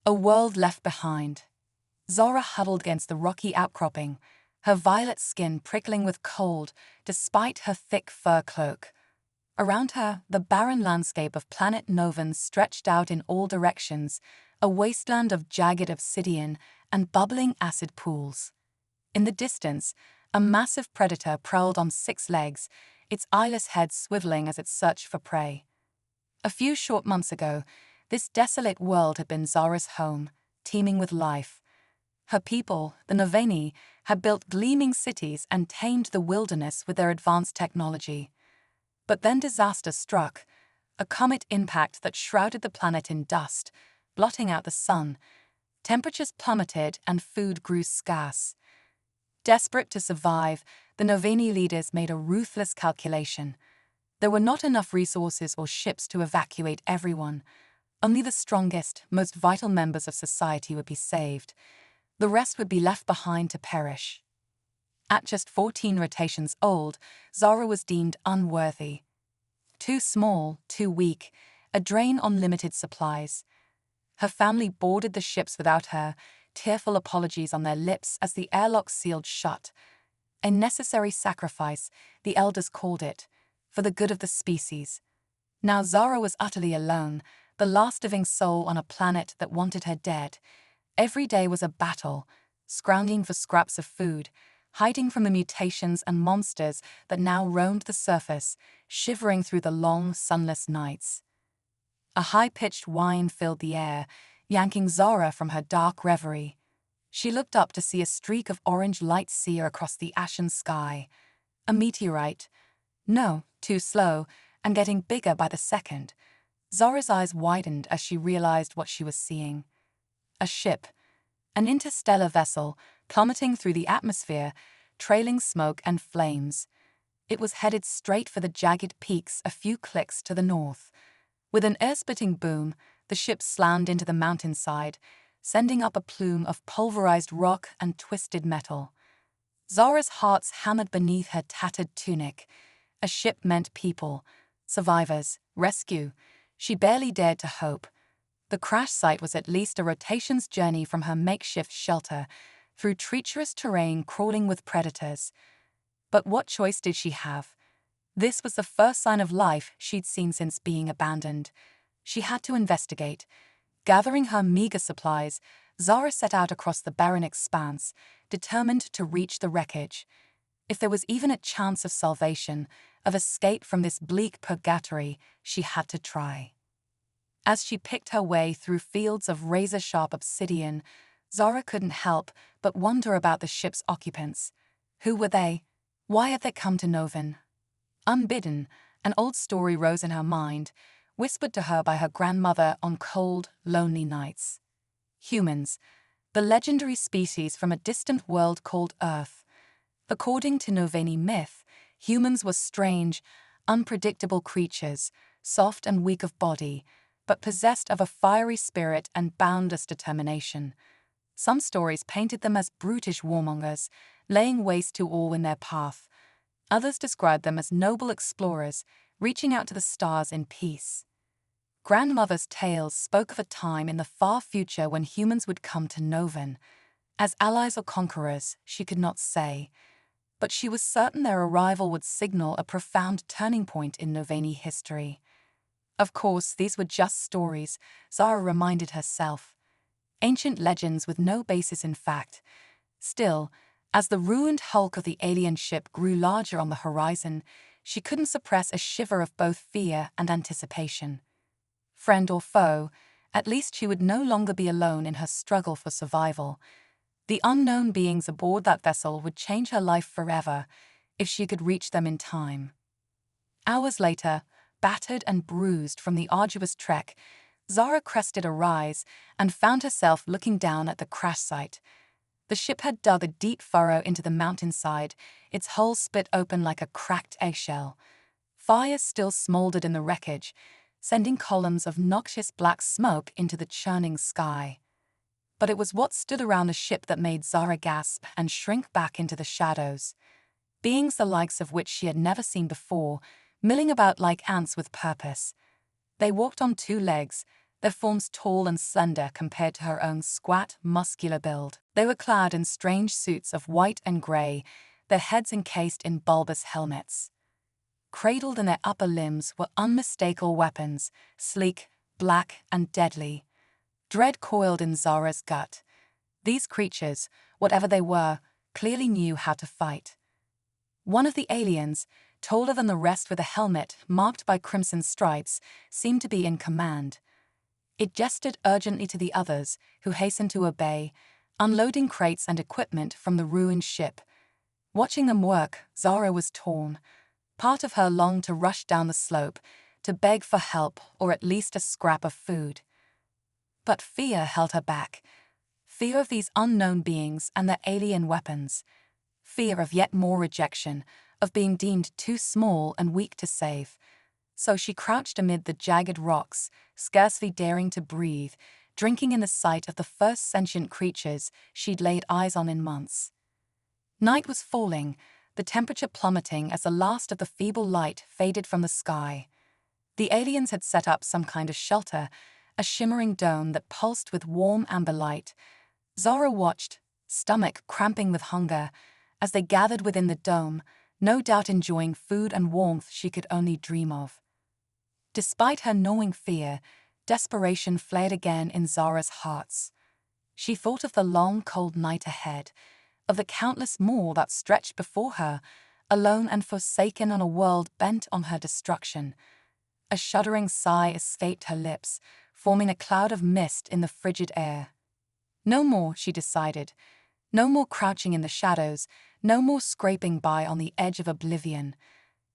A world left behind. Zara huddled against the rocky outcropping, her violet skin prickling with cold despite her thick fur cloak. Around her, the barren landscape of planet Novan stretched out in all directions, a wasteland of jagged obsidian and bubbling acid pools. In the distance, a massive predator prowled on 6 legs, its eyeless head swiveling as it searched for prey. A few short months ago, this desolate world had been Zara's home, teeming with life. Her people, the Noveni, had built gleaming cities and tamed the wilderness with their advanced technology. But then disaster struck, a comet impact that shrouded the planet in dust, blotting out the sun. Temperatures plummeted and food grew scarce. Desperate to survive, the Noveni leaders made a ruthless calculation. There were not enough resources or ships to evacuate everyone. Only the strongest, most vital members of society would be saved. The rest would be left behind to perish. At just 14 rotations old, Zara was deemed unworthy. Too small, too weak, a drain on limited supplies. Her family boarded the ships without her, tearful apologies on their lips as the airlock sealed shut. A necessary sacrifice, the elders called it, for the good of the species. Now Zara was utterly alone, the last living soul on a planet that wanted her dead. Every day was a battle, scrounging for scraps of food, hiding from the mutations and monsters that now roamed the surface, shivering through the long, sunless nights. A high-pitched whine filled the air, yanking Zara from her dark reverie. She looked up to see a streak of orange light sear across the ashen sky. A meteorite. No, too slow, and getting bigger by the second. Zara's eyes widened as she realized what she was seeing. A ship. An interstellar vessel, plummeting through the atmosphere, trailing smoke and flames. It was headed straight for the jagged peaks a few clicks to the north. With an ear-splitting boom, the ship slammed into the mountainside, sending up a plume of pulverized rock and twisted metal. Zara's heart hammered beneath her tattered tunic. A ship meant people, survivors, rescue. She barely dared to hope. The crash site was at least a rotation's journey from her makeshift shelter, through treacherous terrain crawling with predators. But what choice did she have? This was the first sign of life she'd seen since being abandoned. She had to investigate. Gathering her meager supplies, Zara set out across the barren expanse, determined to reach the wreckage. If there was even a chance of salvation, of escape from this bleak purgatory, she had to try. As she picked her way through fields of razor-sharp obsidian, Zara couldn't help but wonder about the ship's occupants. Who were they? Why had they come to Novan? Unbidden, an old story rose in her mind, whispered to her by her grandmother on cold, lonely nights. Humans, the legendary species from a distant world called Earth. According to Noveni myth, humans were strange, unpredictable creatures, soft and weak of body, but possessed of a fiery spirit and boundless determination. Some stories painted them as brutish warmongers, laying waste to all in their path. Others described them as noble explorers, reaching out to the stars in peace. Grandmother's tales spoke of a time in the far future when humans would come to Novan. As allies or conquerors, she could not say, but she was certain their arrival would signal a profound turning point in Noveni history. Of course, these were just stories, Zara reminded herself. Ancient legends with no basis in fact. Still, as the ruined hulk of the alien ship grew larger on the horizon, she couldn't suppress a shiver of both fear and anticipation. Friend or foe, at least she would no longer be alone in her struggle for survival. The unknown beings aboard that vessel would change her life forever, if she could reach them in time. Hours later, battered and bruised from the arduous trek, Zara crested a rise and found herself looking down at the crash site. The ship had dug a deep furrow into the mountainside, its hull split open like a cracked eggshell. Fire still smoldered in the wreckage, sending columns of noxious black smoke into the churning sky. But it was what stood around the ship that made Zara gasp and shrink back into the shadows. Beings the likes of which she had never seen before, milling about like ants with purpose. They walked on 2 legs, their forms tall and slender compared to her own squat, muscular build. They were clad in strange suits of white and grey, their heads encased in bulbous helmets. Cradled in their upper limbs were unmistakable weapons, sleek, black, and deadly. Dread coiled in Zara's gut. These creatures, whatever they were, clearly knew how to fight. One of the aliens, taller than the rest with a helmet marked by crimson stripes, seemed to be in command. It gestured urgently to the others, who hastened to obey, unloading crates and equipment from the ruined ship. Watching them work, Zara was torn. Part of her longed to rush down the slope, to beg for help or at least a scrap of food. But fear held her back. Fear of these unknown beings and their alien weapons. Fear of yet more rejection, of being deemed too small and weak to save. So she crouched amid the jagged rocks, scarcely daring to breathe, drinking in the sight of the first sentient creatures she'd laid eyes on in months. Night was falling, the temperature plummeting as the last of the feeble light faded from the sky. The aliens had set up some kind of shelter, a shimmering dome that pulsed with warm amber light. Zara watched, stomach cramping with hunger, as they gathered within the dome, no doubt enjoying food and warmth she could only dream of. Despite her gnawing fear, desperation flared again in Zara's heart. She thought of the long, cold night ahead, of the countless more that stretched before her, alone and forsaken on a world bent on her destruction. A shuddering sigh escaped her lips, forming a cloud of mist in the frigid air. No more, she decided. No more crouching in the shadows, no more scraping by on the edge of oblivion.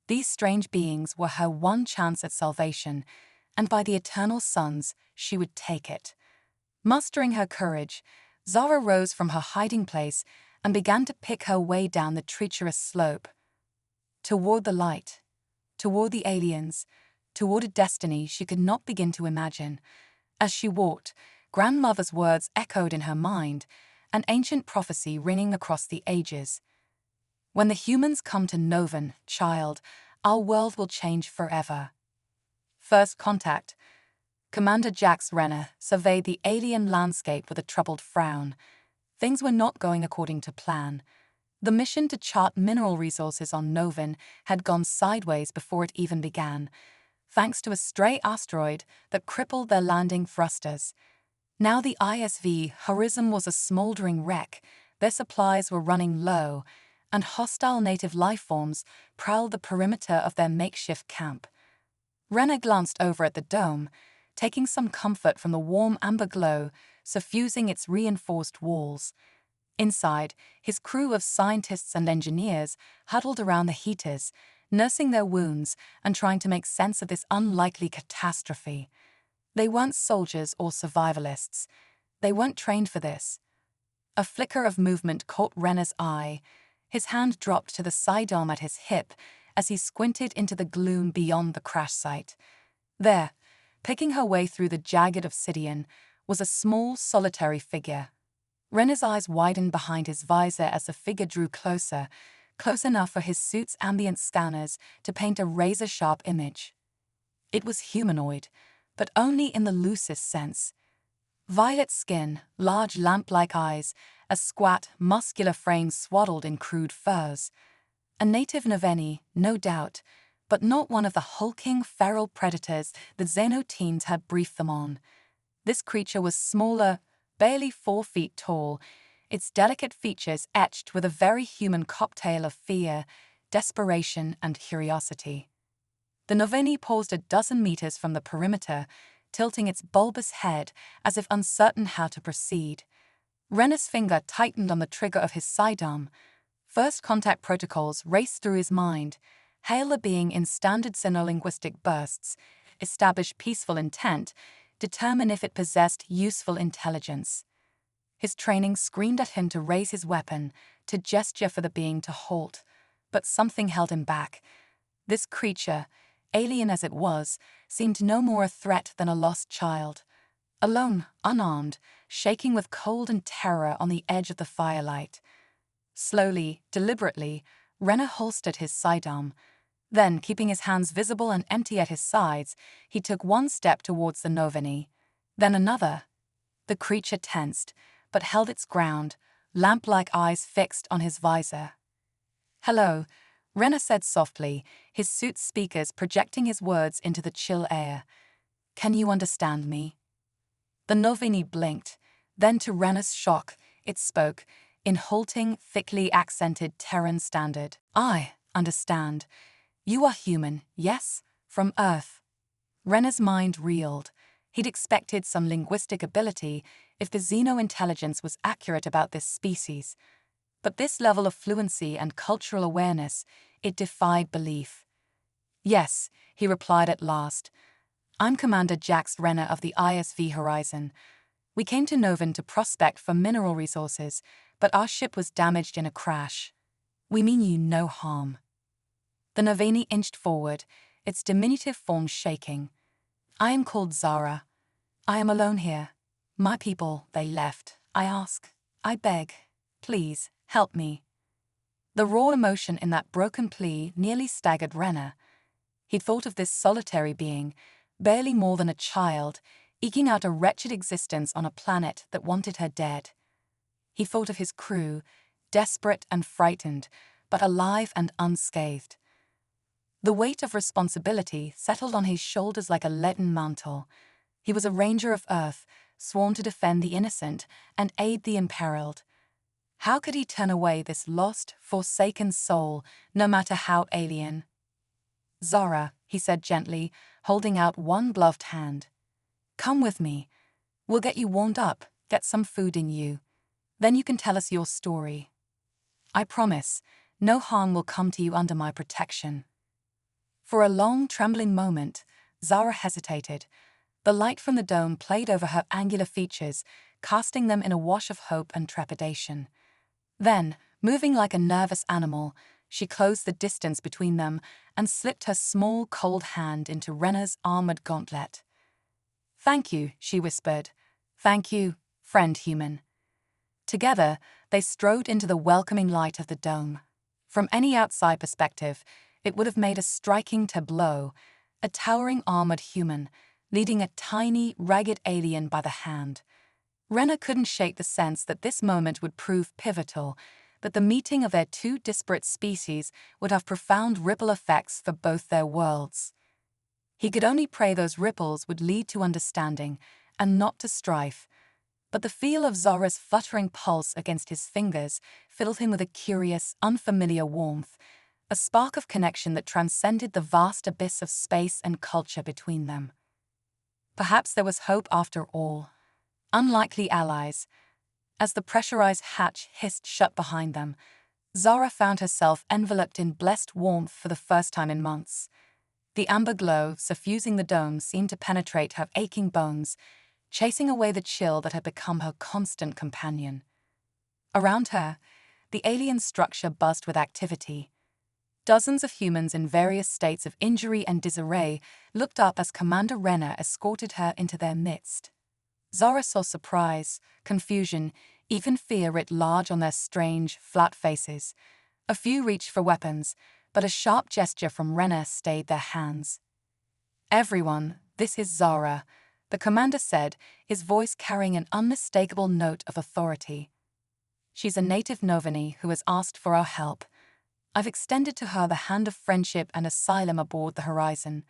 These strange beings were her one chance at salvation, and by the eternal suns, she would take it. Mustering her courage, Zara rose from her hiding place and began to pick her way down the treacherous slope. Toward the light, toward the aliens, toward a destiny she could not begin to imagine. As she walked, grandmother's words echoed in her mind, an ancient prophecy ringing across the ages. When the humans come to Novan, child, our world will change forever. First contact. Commander Jax Renner surveyed the alien landscape with a troubled frown. Things were not going according to plan. The mission to chart mineral resources on Novan had gone sideways before it even began, thanks to a stray asteroid that crippled their landing thrusters. Now the ISV Heroism was a smoldering wreck, their supplies were running low, and hostile native lifeforms prowled the perimeter of their makeshift camp. Renner glanced over at the dome, taking some comfort from the warm amber glow suffusing its reinforced walls. Inside, his crew of scientists and engineers huddled around the heaters, nursing their wounds and trying to make sense of this unlikely catastrophe. They weren't soldiers or survivalists. They weren't trained for this. A flicker of movement caught Renner's eye. His hand dropped to the sidearm at his hip as he squinted into the gloom beyond the crash site. There, picking her way through the jagged obsidian, was a small, solitary figure. Renner's eyes widened behind his visor as the figure drew closer, close enough for his suit's ambient scanners to paint a razor-sharp image. It was humanoid, but only in the loosest sense. Violet skin, large lamp-like eyes, a squat, muscular frame swaddled in crude furs. A native Noveni, no doubt, but not one of the hulking, feral predators the Xenoteens had briefed them on. This creature was smaller, barely 4 feet tall, its delicate features etched with a very human cocktail of fear, desperation, and curiosity. The Noveni paused a dozen meters from the perimeter, tilting its bulbous head as if uncertain how to proceed. Renner's finger tightened on the trigger of his sidearm. First contact protocols raced through his mind, hail the being in standard xenolinguistic bursts, establish peaceful intent, determine if it possessed useful intelligence. His training screamed at him to raise his weapon, to gesture for the being to halt, but something held him back. This creature, alien as it was, seemed no more a threat than a lost child. Alone, unarmed, shaking with cold and terror on the edge of the firelight. Slowly, deliberately, Renner holstered his sidearm. Then, keeping his hands visible and empty at his sides, he took one step towards the Noveni. Then another. The creature tensed, but held its ground, lamp-like eyes fixed on his visor. "Hello," Renner said softly, his suit's speakers projecting his words into the chill air. "Can you understand me?" The Novini blinked, then to Renner's shock, it spoke, in halting, thickly accented Terran standard. "I understand. You are human, yes? From Earth." Renner's mind reeled. He'd expected some linguistic ability if the xeno-intelligence was accurate about this species. But this level of fluency and cultural awareness, it defied belief. "Yes," he replied at last. "I'm Commander Jax Renner of the ISV Horizon. We came to Novan to prospect for mineral resources, but our ship was damaged in a crash. We mean you no harm." The Noveni inched forward, its diminutive form shaking. "I am called Zara. I am alone here. My people, they left. I ask, I beg, please, help me." The raw emotion in that broken plea nearly staggered Renner. He'd thought of this solitary being, barely more than a child, eking out a wretched existence on a planet that wanted her dead. He thought of his crew, desperate and frightened, but alive and unscathed. The weight of responsibility settled on his shoulders like a leaden mantle. He was a ranger of Earth, sworn to defend the innocent and aid the imperiled. How could he turn away this lost, forsaken soul, no matter how alien? "Zara," he said gently, holding out one gloved hand. "Come with me. We'll get you warmed up, get some food in you. Then you can tell us your story. I promise, no harm will come to you under my protection." For a long, trembling moment, Zara hesitated. The light from the dome played over her angular features, casting them in a wash of hope and trepidation. Then, moving like a nervous animal, she closed the distance between them and slipped her small, cold hand into Renner's armored gauntlet. "Thank you," she whispered. "Thank you, friend human." Together, they strode into the welcoming light of the dome. From any outside perspective, it would have made a striking tableau, a towering armored human, leading a tiny, ragged alien by the hand. Renner couldn't shake the sense that this moment would prove pivotal, that the meeting of their two disparate species would have profound ripple effects for both their worlds. He could only pray those ripples would lead to understanding, and not to strife. But the feel of Zara's fluttering pulse against his fingers filled him with a curious, unfamiliar warmth, a spark of connection that transcended the vast abyss of space and culture between them. Perhaps there was hope after all. Unlikely allies. As the pressurized hatch hissed shut behind them, Zara found herself enveloped in blessed warmth for the first time in months. The amber glow suffusing the dome seemed to penetrate her aching bones, chasing away the chill that had become her constant companion. Around her, the alien structure buzzed with activity. Dozens of humans in various states of injury and disarray looked up as Commander Renner escorted her into their midst. Zara saw surprise, confusion, even fear writ large on their strange, flat faces. A few reached for weapons, but a sharp gesture from Renner stayed their hands. "Everyone, this is Zara," the commander said, his voice carrying an unmistakable note of authority. "She's a native Novani who has asked for our help. I've extended to her the hand of friendship and asylum aboard the Horizon.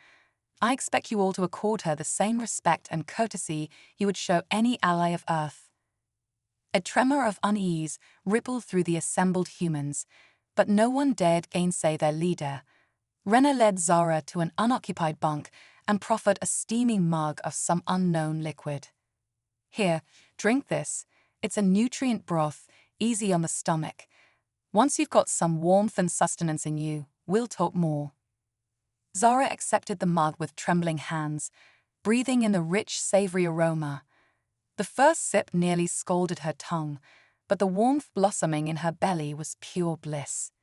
I expect you all to accord her the same respect and courtesy you would show any ally of Earth." A tremor of unease rippled through the assembled humans, but no one dared gainsay their leader. Renner led Zara to an unoccupied bunk and proffered a steaming mug of some unknown liquid. "Here, drink this. It's a nutrient broth, easy on the stomach. Once you've got some warmth and sustenance in you, we'll talk more." Zara accepted the mug with trembling hands, breathing in the rich, savory aroma. The first sip nearly scalded her tongue, but the warmth blossoming in her belly was pure bliss.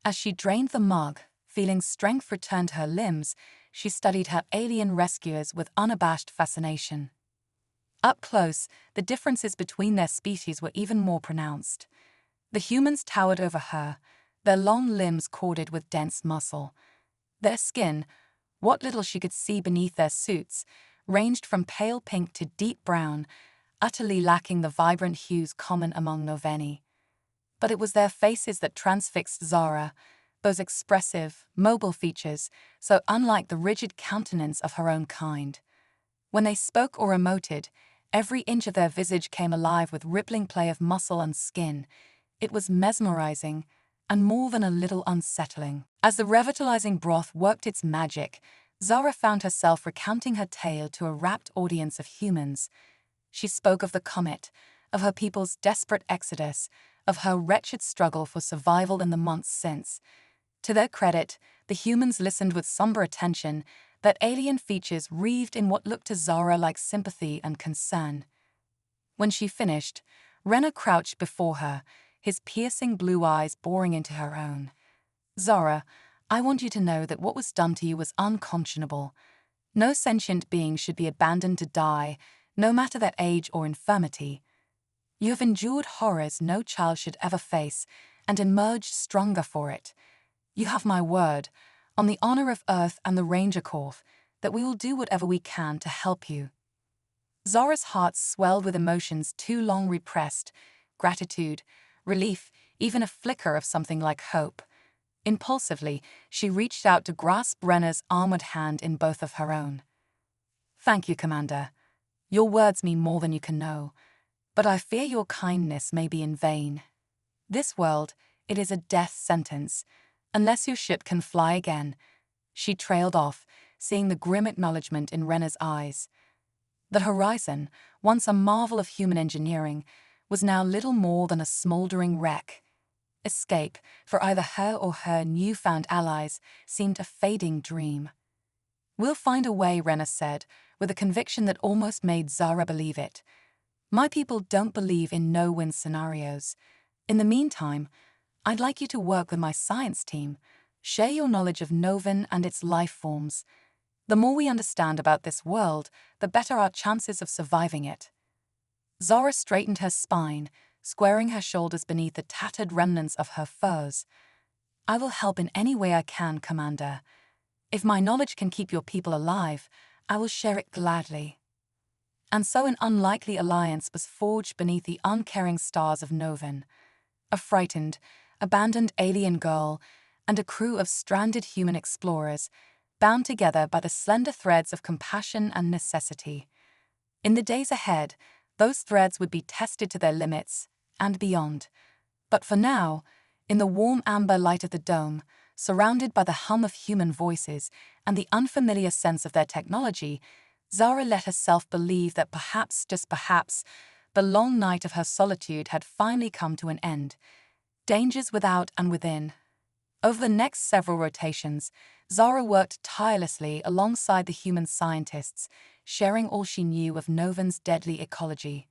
As she drained the mug, feeling strength return to her limbs, she studied her alien rescuers with unabashed fascination. Up close, the differences between their species were even more pronounced. The humans towered over her, their long limbs corded with dense muscle. Their skin, what little she could see beneath their suits, ranged from pale pink to deep brown, utterly lacking the vibrant hues common among Noveni. But it was their faces that transfixed Zara, those expressive, mobile features, so unlike the rigid countenance of her own kind. When they spoke or emoted, every inch of their visage came alive with rippling play of muscle and skin. It was mesmerizing, and more than a little unsettling. As the revitalizing broth worked its magic, Zara found herself recounting her tale to a rapt audience of humans. She spoke of the comet, of her people's desperate exodus, of her wretched struggle for survival in the months since. To their credit, the humans listened with somber attention, their alien features wreathed in what looked to Zara like sympathy and concern. When she finished, Renner crouched before her, his piercing blue eyes boring into her own. "Zara, I want you to know that what was done to you was unconscionable. No sentient being should be abandoned to die, no matter their age or infirmity. You have endured horrors no child should ever face, and emerged stronger for it. You have my word, on the honor of Earth and the Ranger Corps, that we will do whatever we can to help you." Zara's heart swelled with emotions too long repressed, gratitude, relief, even a flicker of something like hope. Impulsively, she reached out to grasp Renner's armored hand in both of her own. "Thank you, Commander. Your words mean more than you can know, but I fear your kindness may be in vain. This world, it is a death sentence, unless your ship can fly again." She trailed off, seeing the grim acknowledgement in Renner's eyes. The Horizon, once a marvel of human engineering, was now little more than a smoldering wreck. Escape, for either her or her newfound allies, seemed a fading dream. "We'll find a way," Renner said, with a conviction that almost made Zara believe it. "My people don't believe in no-win scenarios. In the meantime, I'd like you to work with my science team, share your knowledge of Novan and its life forms. The more we understand about this world, the better our chances of surviving it." Zara straightened her spine, squaring her shoulders beneath the tattered remnants of her furs. "I will help in any way I can, Commander. If my knowledge can keep your people alive, I will share it gladly." And so an unlikely alliance was forged beneath the uncaring stars of Novan. A frightened, abandoned alien girl and a crew of stranded human explorers, bound together by the slender threads of compassion and necessity. In the days ahead, those threads would be tested to their limits and beyond. But for now, in the warm amber light of the dome, surrounded by the hum of human voices and the unfamiliar sense of their technology, Zara let herself believe that perhaps, just perhaps, the long night of her solitude had finally come to an end. Dangers without and within. Over the next several rotations, Zara worked tirelessly alongside the human scientists, sharing all she knew of Novan's deadly ecology.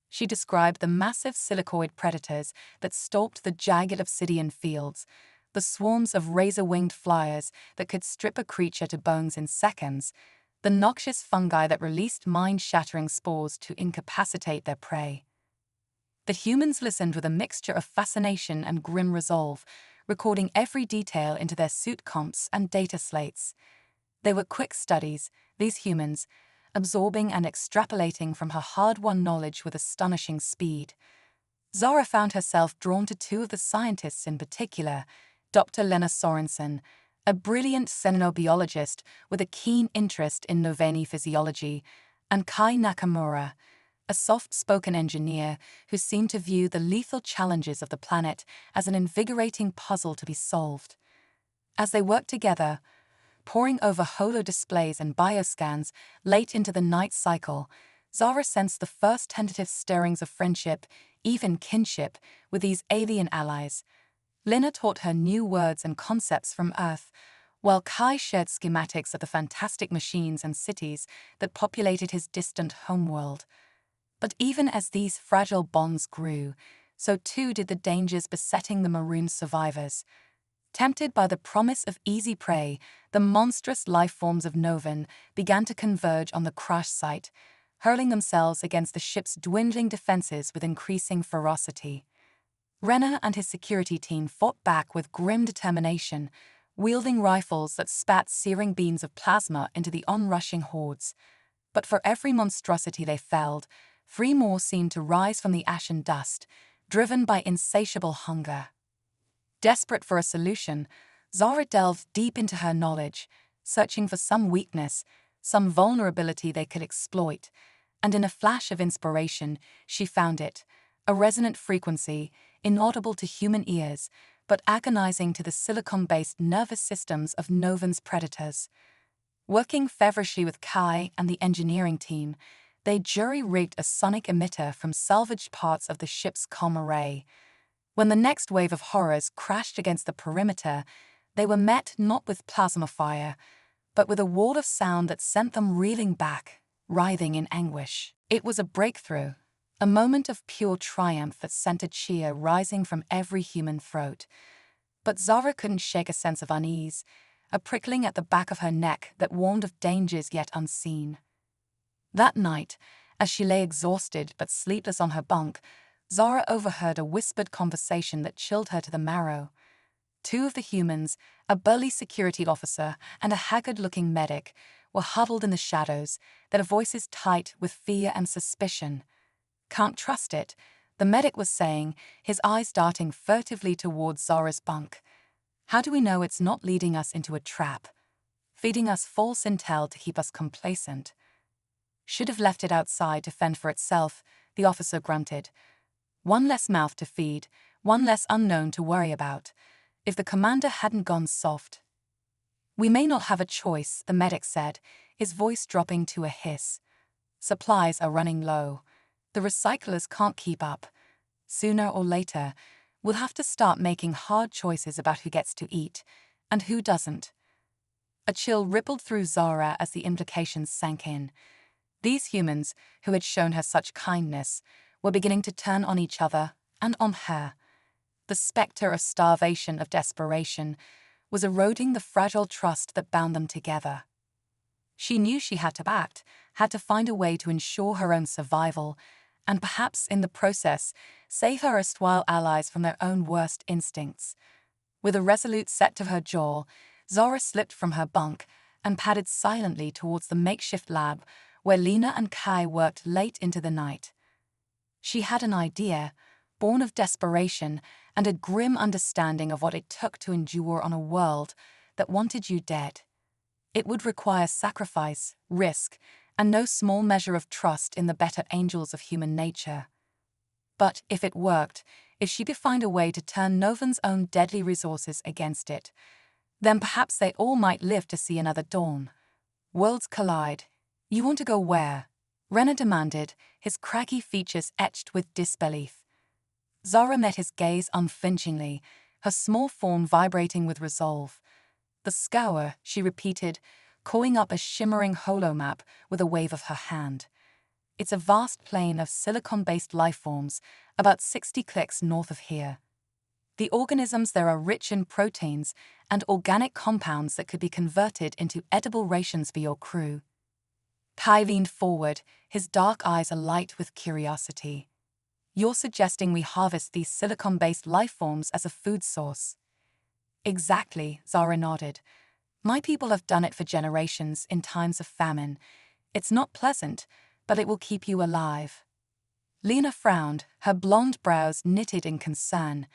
She described the massive silicoid predators that stalked the jagged obsidian fields, the swarms of razor-winged flyers that could strip a creature to bones in seconds, the noxious fungi that released mind-shattering spores to incapacitate their prey. The humans listened with a mixture of fascination and grim resolve, recording every detail into their suit comps and data slates. They were quick studies, these humans, absorbing and extrapolating from her hard-won knowledge with astonishing speed. Zara found herself drawn to two of the scientists in particular, Dr. Lena Sorensen, a brilliant xenobiologist with a keen interest in Noveni physiology, and Kai Nakamura, a soft-spoken engineer who seemed to view the lethal challenges of the planet as an invigorating puzzle to be solved. As they worked together, poring over holo-displays and bioscans late into the night cycle, Zara sensed the first tentative stirrings of friendship, even kinship, with these alien allies. Lena taught her new words and concepts from Earth, while Kai shared schematics of the fantastic machines and cities that populated his distant homeworld. But even as these fragile bonds grew, so too did the dangers besetting the marooned survivors. Tempted by the promise of easy prey, the monstrous life forms of Novan began to converge on the crash site, hurling themselves against the ship's dwindling defenses with increasing ferocity. Renner and his security team fought back with grim determination, wielding rifles that spat searing beams of plasma into the onrushing hordes. But for every monstrosity they felled, 3 more seemed to rise from the ashen dust, driven by insatiable hunger. Desperate for a solution, Zara delved deep into her knowledge, searching for some weakness, some vulnerability they could exploit, and in a flash of inspiration, she found it, a resonant frequency, inaudible to human ears, but agonizing to the silicon-based nervous systems of Novan's predators. Working feverishly with Kai and the engineering team, they jury-rigged a sonic emitter from salvaged parts of the ship's comm array. When the next wave of horrors crashed against the perimeter, they were met not with plasma fire, but with a wall of sound that sent them reeling back, writhing in anguish. It was a breakthrough, a moment of pure triumph that sent a cheer rising from every human throat. But Zara couldn't shake a sense of unease, a prickling at the back of her neck that warned of dangers yet unseen. That night, as she lay exhausted but sleepless on her bunk, Zara overheard a whispered conversation that chilled her to the marrow. 2 of the humans, a burly security officer and a haggard-looking medic, were huddled in the shadows, their voices tight with fear and suspicion. "Can't trust it," the medic was saying, his eyes darting furtively towards Zara's bunk. "How do we know it's not leading us into a trap? Feeding us false intel to keep us complacent?" "Should have left it outside to fend for itself," the officer grunted. "One less mouth to feed, one less unknown to worry about. If the commander hadn't gone soft." "We may not have a choice," the medic said, his voice dropping to a hiss. "Supplies are running low. The recyclers can't keep up. Sooner or later, we'll have to start making hard choices about who gets to eat and who doesn't." A chill rippled through Zara as the implications sank in. These humans, who had shown her such kindness, were beginning to turn on each other and on her. The specter of starvation, of desperation, was eroding the fragile trust that bound them together. She knew she had to act, had to find a way to ensure her own survival, and perhaps in the process save her erstwhile allies from their own worst instincts. With a resolute set to her jaw, Zara slipped from her bunk and padded silently towards the makeshift lab where Lena and Kai worked late into the night. She had an idea, born of desperation and a grim understanding of what it took to endure on a world that wanted you dead. It would require sacrifice, risk, and no small measure of trust in the better angels of human nature. But if it worked, if she could find a way to turn Novan's own deadly resources against it, then perhaps they all might live to see another dawn. Worlds collide. "You want to go where?" Renner demanded, his craggy features etched with disbelief. Zara met his gaze unflinchingly, her small form vibrating with resolve. "The Scour," she repeated, calling up a shimmering holomap with a wave of her hand. "It's a vast plain of silicon-based lifeforms, about 60 clicks north of here. The organisms there are rich in proteins and organic compounds that could be converted into edible rations for your crew." Kai leaned forward, his dark eyes alight with curiosity. "You're suggesting we harvest these silicon-based lifeforms as a food source?" "Exactly," Zara nodded. "My people have done it for generations in times of famine. It's not pleasant, but it will keep you alive." Lena frowned, her blonde brows knitted in concern.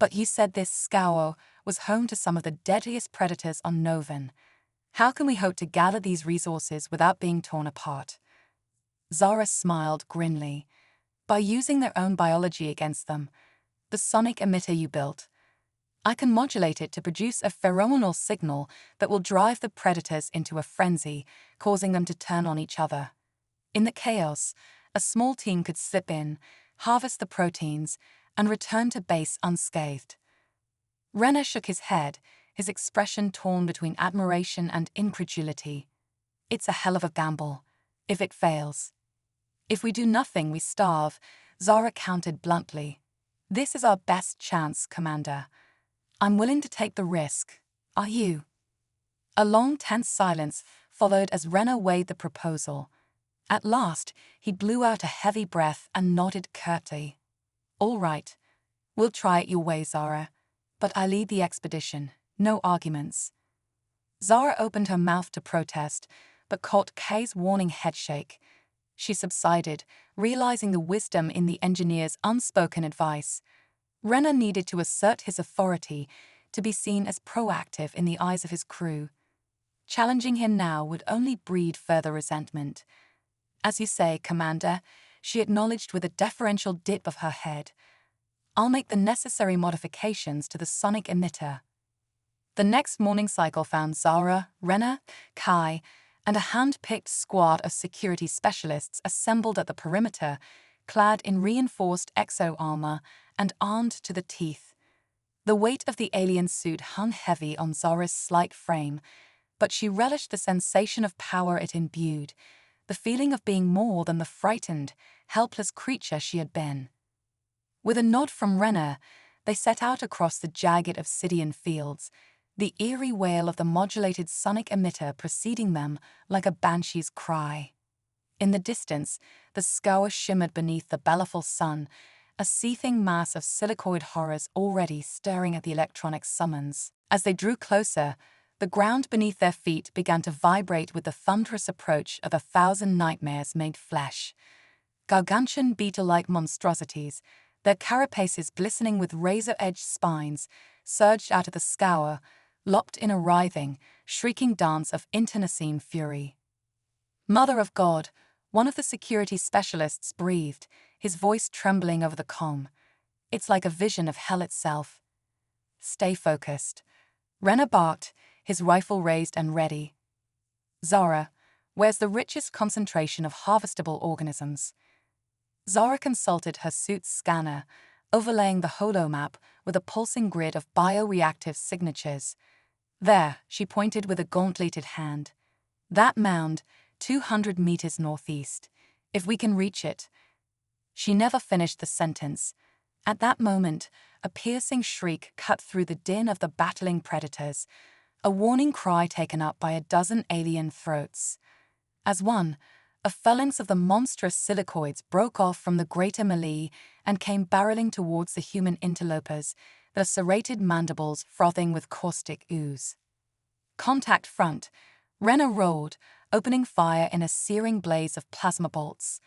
"But you said this Scour was home to some of the deadliest predators on Novan. How can we hope to gather these resources without being torn apart?" Zara smiled grimly. "By using their own biology against them. The sonic emitter you built. I can modulate it to produce a pheromonal signal that will drive the predators into a frenzy, causing them to turn on each other. In the chaos, a small team could slip in, harvest the proteins, and return to base unscathed." Renner shook his head, his expression torn between admiration and incredulity. "It's a hell of a gamble. If it fails." "If we do nothing, we starve," Zara countered bluntly. "This is our best chance, Commander. I'm willing to take the risk. Are you?" A long, tense silence followed as Renner weighed the proposal. At last, he blew out a heavy breath and nodded curtly. "All right. We'll try it your way, Zara. But I lead the expedition. No arguments." Zara opened her mouth to protest, but caught Kay's warning headshake. She subsided, realizing the wisdom in the engineer's unspoken advice. Renner needed to assert his authority, to be seen as proactive in the eyes of his crew. Challenging him now would only breed further resentment. "As you say, Commander," she acknowledged with a deferential dip of her head. "I'll make the necessary modifications to the sonic emitter." The next morning cycle found Zara, Renner, Kai, and a hand-picked squad of security specialists assembled at the perimeter, clad in reinforced exo-armor and armed to the teeth. The weight of the alien suit hung heavy on Zara's slight frame, but she relished the sensation of power it imbued, the feeling of being more than the frightened, helpless creature she had been. With a nod from Renner, they set out across the jagged obsidian fields, the eerie wail of the modulated sonic emitter preceding them like a banshee's cry. In the distance, the scour shimmered beneath the baleful sun, a seething mass of silicoid horrors already stirring at the electronic summons. As they drew closer, the ground beneath their feet began to vibrate with the thunderous approach of 1,000 nightmares made flesh. Gargantuan beetle-like monstrosities, their carapaces glistening with razor-edged spines, surged out of the scour, lopped in a writhing, shrieking dance of internecine fury. "Mother of God," one of the security specialists breathed, his voice trembling over the comm. "It's like a vision of hell itself." "Stay focused," Renner barked, his rifle raised and ready. "Zara, where's the richest concentration of harvestable organisms?" Zara consulted her suit's scanner, overlaying the holomap with a pulsing grid of bioreactive signatures. "There," she pointed with a gauntleted hand. "That mound, 200 meters northeast. If we can reach it." She never finished the sentence. At that moment, a piercing shriek cut through the din of the battling predators, a warning cry taken up by a dozen alien throats. As one, a phalanx of the monstrous silicoids broke off from the greater melee and came barreling towards the human interlopers, their serrated mandibles frothing with caustic ooze. "Contact front," Renner roared, opening fire in a searing blaze of plasma bolts.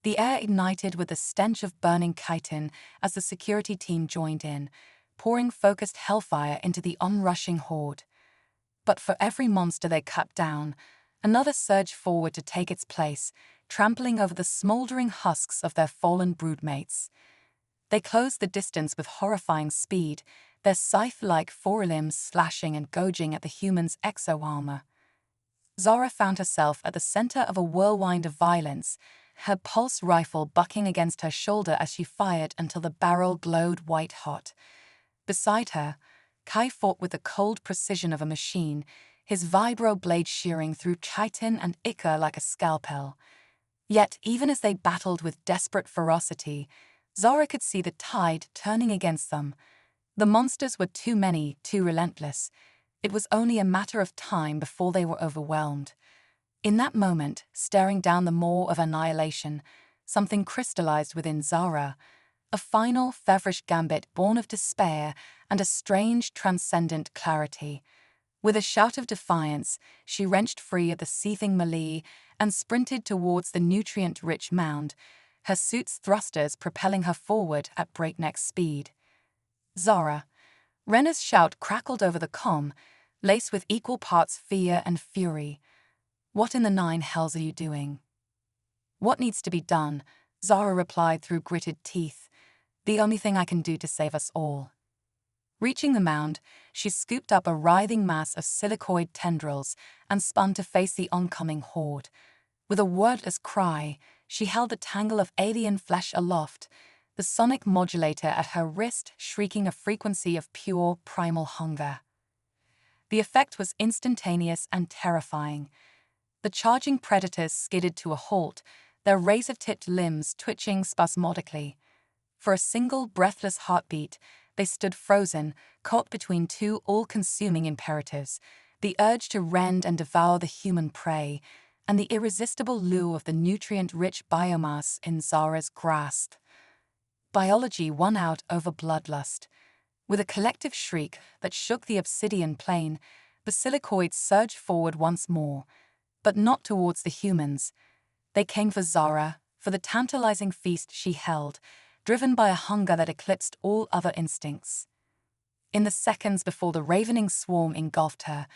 The air ignited with the stench of burning chitin as the security team joined in, pouring focused hellfire into the onrushing horde. But for every monster they cut down, another surged forward to take its place, trampling over the smoldering husks of their fallen broodmates. They closed the distance with horrifying speed, their scythe-like forelimbs slashing and gouging at the human's exo-armor. Zara found herself at the center of a whirlwind of violence, her pulse rifle bucking against her shoulder as she fired until the barrel glowed white-hot. Beside her, Kai fought with the cold precision of a machine, his vibro blade shearing through chitin and ichor like a scalpel. Yet, even as they battled with desperate ferocity, Zara could see the tide turning against them. The monsters were too many, too relentless. It was only a matter of time before they were overwhelmed. In that moment, staring down the maw of annihilation, something crystallized within Zara, a final, feverish gambit born of despair and a strange, transcendent clarity. With a shout of defiance, she wrenched free of the seething melee and sprinted towards the nutrient-rich mound, her suit's thrusters propelling her forward at breakneck speed. "Zara," Renner's shout crackled over the comm, laced with equal parts fear and fury. "What in the nine hells are you doing?" "What needs to be done?" Zara replied through gritted teeth. "The only thing I can do to save us all." Reaching the mound, she scooped up a writhing mass of silicoid tendrils and spun to face the oncoming horde. With a wordless cry, she held the tangle of alien flesh aloft, the sonic modulator at her wrist shrieking a frequency of pure, primal hunger. The effect was instantaneous and terrifying. The charging predators skidded to a halt, their razor-tipped limbs twitching spasmodically. For a single, breathless heartbeat, they stood frozen, caught between two all-consuming imperatives, the urge to rend and devour the human prey, and the irresistible lure of the nutrient-rich biomass in Zara's grasp. Biology won out over bloodlust. With a collective shriek that shook the obsidian plain, the silicoids surged forward once more, But not towards the humans. They came for Zara, for the tantalizing feast she held, driven by a hunger that eclipsed all other instincts. In the seconds before the ravening swarm engulfed her,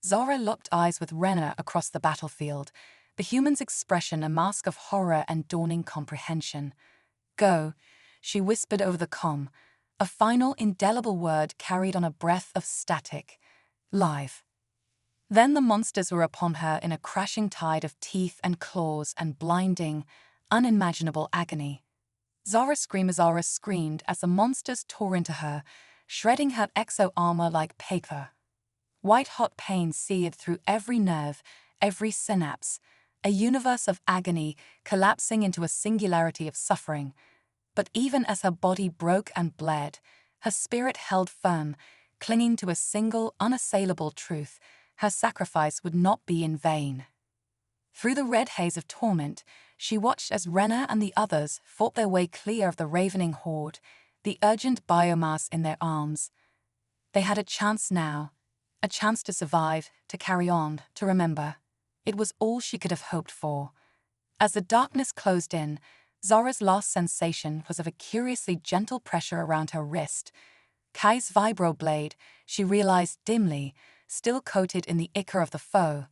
Zara locked eyes with Rena across the battlefield, the human's expression a mask of horror and dawning comprehension. "Go," she whispered over the comm, a final indelible word carried on a breath of static. "Live." Then the monsters were upon her in a crashing tide of teeth and claws and blinding, unimaginable agony. Zara screamed as the monsters tore into her, shredding her exo-armor like paper. White-hot pain seared through every nerve, every synapse, a universe of agony collapsing into a singularity of suffering. But even as her body broke and bled, her spirit held firm, clinging to a single, unassailable truth: her sacrifice would not be in vain. Through the red haze of torment, she watched as Rena and the others fought their way clear of the ravening horde, the urgent biomass in their arms. They had a chance now, a chance to survive, to carry on, to remember. It was all she could have hoped for. As the darkness closed in, Zara's last sensation was of a curiously gentle pressure around her wrist. Kai's vibroblade, she realized dimly, still coated in the ichor of the foe.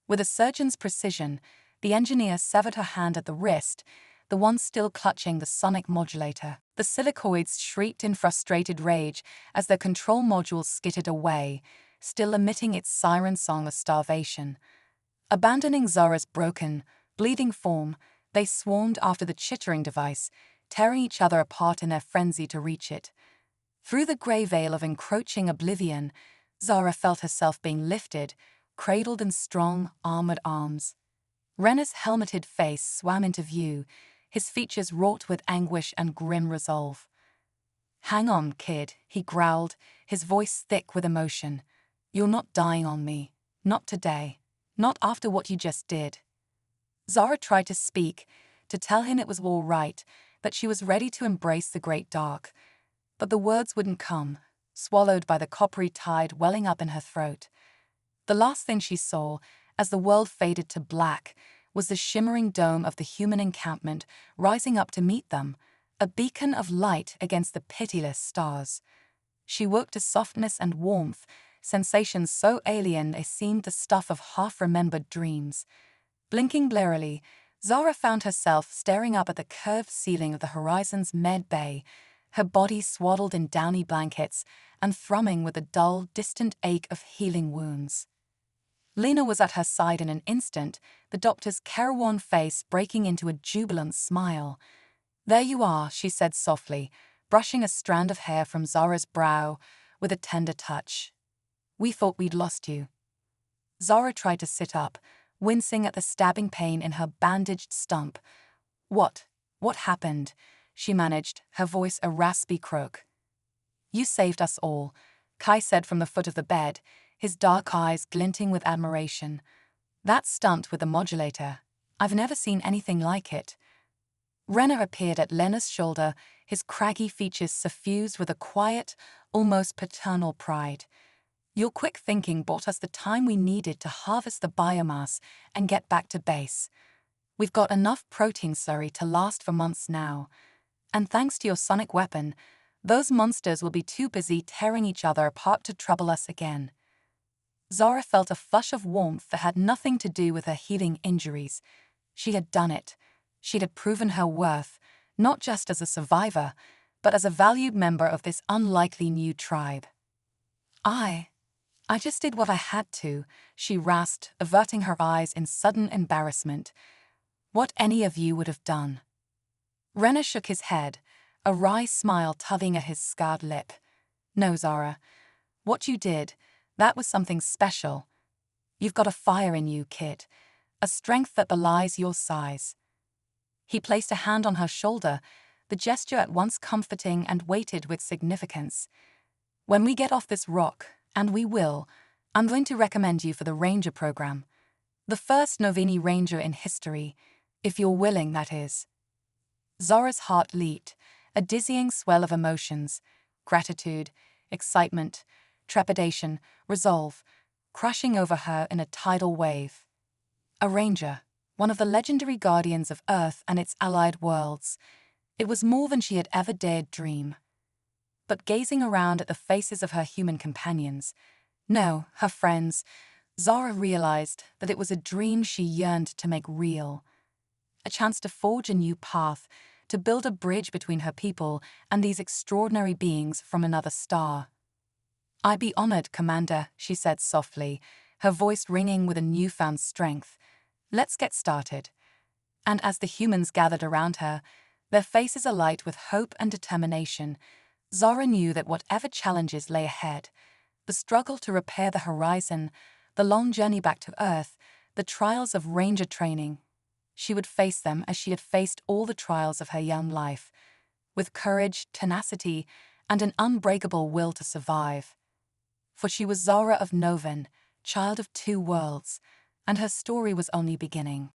With a surgeon's precision, the engineer severed her hand at the wrist, the one still clutching the sonic modulator. The silicoids shrieked in frustrated rage as their control module skittered away, still emitting its siren song of starvation. Abandoning Zara's broken, bleeding form, they swarmed after the chittering device, tearing each other apart in their frenzy to reach it. Through the grey veil of encroaching oblivion, Zara felt herself being lifted, cradled in strong, armored arms. Rena's helmeted face swam into view, his features wrought with anguish and grim resolve. "Hang on, kid," he growled, his voice thick with emotion. "You're not dying on me. Not today. Not after what you just did." Zara tried to speak, to tell him it was all right, that she was ready to embrace the great dark. But the words wouldn't come, swallowed by the coppery tide welling up in her throat. The last thing she saw, as the world faded to black, was the shimmering dome of the human encampment rising up to meet them, a beacon of light against the pitiless stars. She woke to softness and warmth, sensations so alien they seemed the stuff of half-remembered dreams. Blinking blearily, Zara found herself staring up at the curved ceiling of the horizon's med bay, her body swaddled in downy blankets and thrumming with a dull, distant ache of healing wounds. Lena was at her side in an instant, the doctor's careworn face breaking into a jubilant smile. "There you are," she said softly, brushing a strand of hair from Zara's brow with a tender touch. "We thought we'd lost you." Zara tried to sit up, wincing at the stabbing pain in her bandaged stump. What happened?" she managed, her voice a raspy croak. "You saved us all," Kai said from the foot of the bed, his dark eyes glinting with admiration. "That stunt with the modulator, I've never seen anything like it." Renner appeared at Lena's shoulder, his craggy features suffused with a quiet, almost paternal pride. "Your quick thinking bought us the time we needed to harvest the biomass and get back to base. We've got enough protein slurry to last for months now. And thanks to your sonic weapon, those monsters will be too busy tearing each other apart to trouble us again." Zara felt a flush of warmth that had nothing to do with her healing injuries. She had done it. She had proven her worth, not just as a survivor, but as a valued member of this unlikely new tribe. I just did what I had to," she rasped, averting her eyes in sudden embarrassment. "What any of you would have done." Renner shook his head, a wry smile tugging at his scarred lip. "No, Zara. What you did, that was something special. You've got a fire in you, kid, a strength that belies your size." He placed a hand on her shoulder, the gesture at once comforting and weighted with significance. "When we get off this rock, and we will, I'm going to recommend you for the Ranger program. The first Novini Ranger in history, if you're willing, that is." Zara's heart leaped, a dizzying swell of emotions: gratitude, excitement, trepidation, resolve, crushing over her in a tidal wave. A ranger, one of the legendary guardians of Earth and its allied worlds. It was more than she had ever dared dream. But gazing around at the faces of her human companions, no, her friends, Zara realized that it was a dream she yearned to make real. A chance to forge a new path, to build a bridge between her people and these extraordinary beings from another star. "I'd be honored, Commander," she said softly, her voice ringing with a newfound strength. "Let's get started." And as the humans gathered around her, their faces alight with hope and determination, Zara knew that whatever challenges lay ahead, the struggle to repair the horizon, the long journey back to Earth, the trials of ranger training, she would face them as she had faced all the trials of her young life, with courage, tenacity, and an unbreakable will to survive. For she was Zara of Noven, child of two worlds, and her story was only beginning.